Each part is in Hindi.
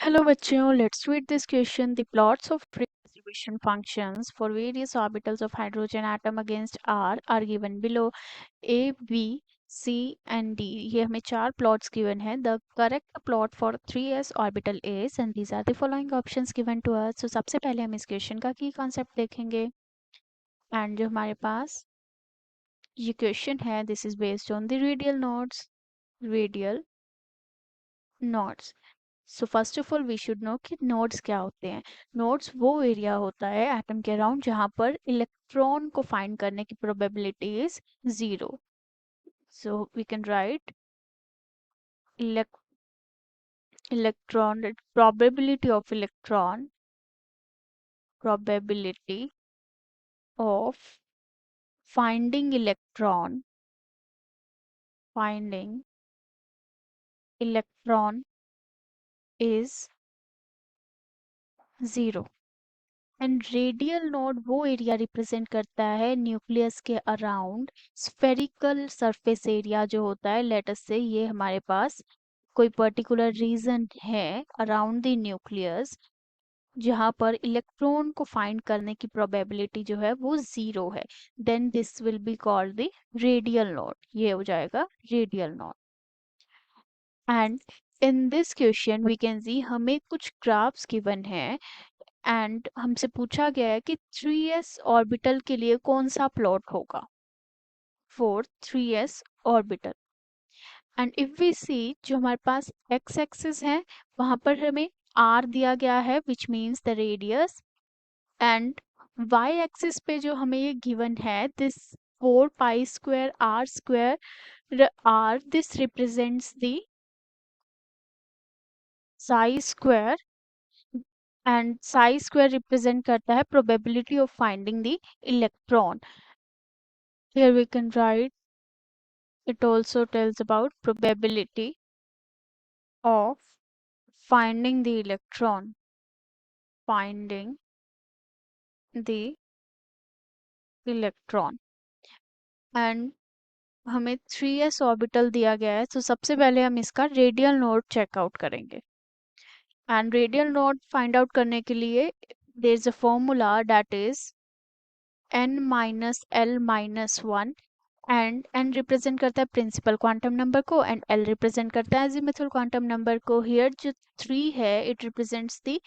Hello बच्चों, let's read this question. The plots of free distribution functions for various orbitals of hydrogen atom against R are given below. A, B, C and D. ये हमें चार plots given हैं. The correct plot for 3s orbital is and these are the following options given to us. So सबसे पहले हम इस question का key concept देखेंगे. And जो हमारे पास ये question है, this is based on the radial nodes. Radial nodes. So first of all we should know कि नोड्स क्या होते हैं. नोड्स वो एरिया होता है एटम के अराउंड जहां पर इलेक्ट्रॉन को फाइंड करने की probability is zero. So we can write electron probability of electron probability of finding electron is zero. And radial node वो एरिया रिप्रेजेंट करता है न्यूक्लियस के अराउंड स्फेरिकल सरफेस एरिया जो होता है. लेट अस से ये हमारे पास कोई पर्टिकुलर रीजन है अराउंड द न्यूक्लियस जहां पर इलेक्ट्रॉन को फाइंड करने की प्रोबेबिलिटी जो है वो जीरो है. Then this will be called the radial node. ये हो जाएगा radial node. And in this question we can see हमें कुछ ग्राफ्स गिवन है एंड हमसे पूछा गया है कि 3s ऑर्बिटल के लिए कौन सा प्लॉट होगा for 3s orbital. And if we see जो हमारे पास एक्स एक्सिस है वहां पर हमें r दिया गया है which means the radius. And y axis पे जो हमें ये गिवन है this 4 pi square r square r this represents the Sai square and Sai square represent करता है probability of finding the electron. Here we can write it also tells about probability of finding the electron. Finding the electron. And हमें 3s ऑर्बिटल दिया गया है तो सबसे पहले हम इसका रेडियल नोड चेकआउट करेंगे. And radial node find out करने के लिए there is a formula that is n minus l minus 1. And n represent करता है प्रिंसिपल क्वांटम नंबर को एंड l रिप्रेजेंट करता है अजीमुथल क्वांटम नंबर को. हियर जो 3 है it represents the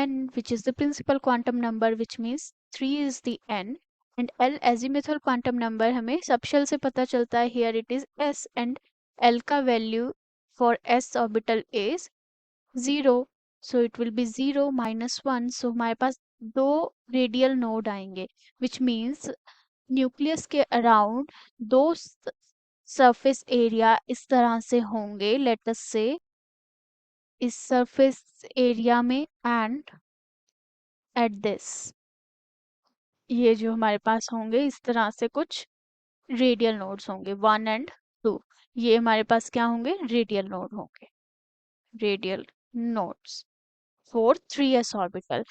n which is the principal quantum number which means 3 is the n and l azimuthal quantum number हमें सब शेल से पता चलता है. here it is s and l का value for s orbital is 0. so it will be 0 minus 1. so हमारे पास दो रेडियल नोड आएंगे which means न्यूक्लियस के अराउंड दो सरफेस एरिया इस तरह से होंगे. लेट अस से इस सरफेस एरिया में एंड एट दिस ये जो हमारे पास होंगे इस तरह से कुछ रेडियल नोड्स होंगे 1 एंड 2. ये हमारे पास क्या होंगे रेडियल नोड होंगे. Radial nodes for 3s orbital.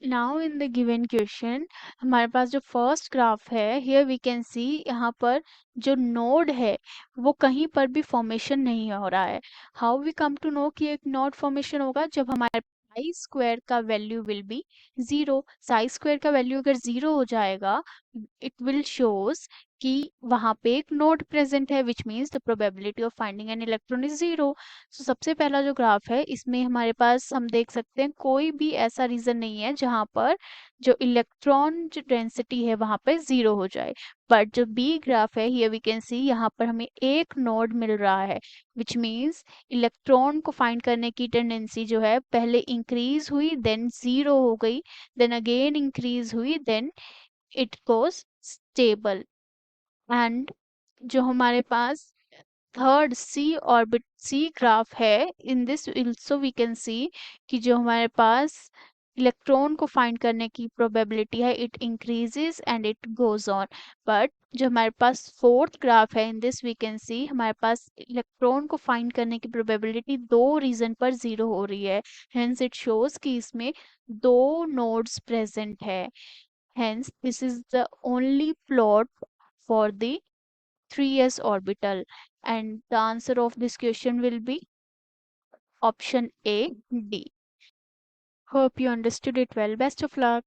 Now in the given question हमारे पास जो फर्स्ट ग्राफ है हियर वी कैन सी यहाँ पर जो नोड है वो कहीं पर भी फॉर्मेशन नहीं हो रहा है. How we come to know कि एक नोड फॉर्मेशन होगा जब हमारे साई स्क्वायर का value will be zero. Psi square का वैल्यू अगर जीरो हो जाएगा इट विल शोज कि वहां पे एक नोड प्रेजेंट है which means the probability of finding an electron is zero. So सबसे पहला जो ग्राफ है इसमें हमारे पास हम देख सकते हैं कोई भी ऐसा रीजन नहीं है जहां पर जो इलेक्ट्रॉन जो डेंसिटी है वहां पे जीरो हो जाए. बट जो बी ग्राफ है हियर वी कैन सी यहाँ पर हमें एक नोड मिल रहा है विच मीन्स इलेक्ट्रॉन को फाइंड करने की टेंडेंसी जो है पहले इंक्रीज हुई देन जीरो हो गई देन अगेन इंक्रीज हुई then it goes stable. And जो हमारे पास थर्ड सी ऑर्बिट सी ग्राफ है in this also we can see कि जो हमारे पास इलेक्ट्रॉन को फाइंड करने की प्रोबेबिलिटी है it increases and it goes on. But जो हमारे पास फोर्थ ग्राफ है in this we can see हमारे पास इलेक्ट्रॉन को फाइंड करने की प्रोबेबिलिटी दो रीजन पर जीरो हो रही है. हेंस इट शोज कि इसमें दो नोड्स प्रेजेंट है. Hence, this is the only plot for the 3s orbital and the answer of this question will be Option A, D. Hope you understood it well. Best of luck.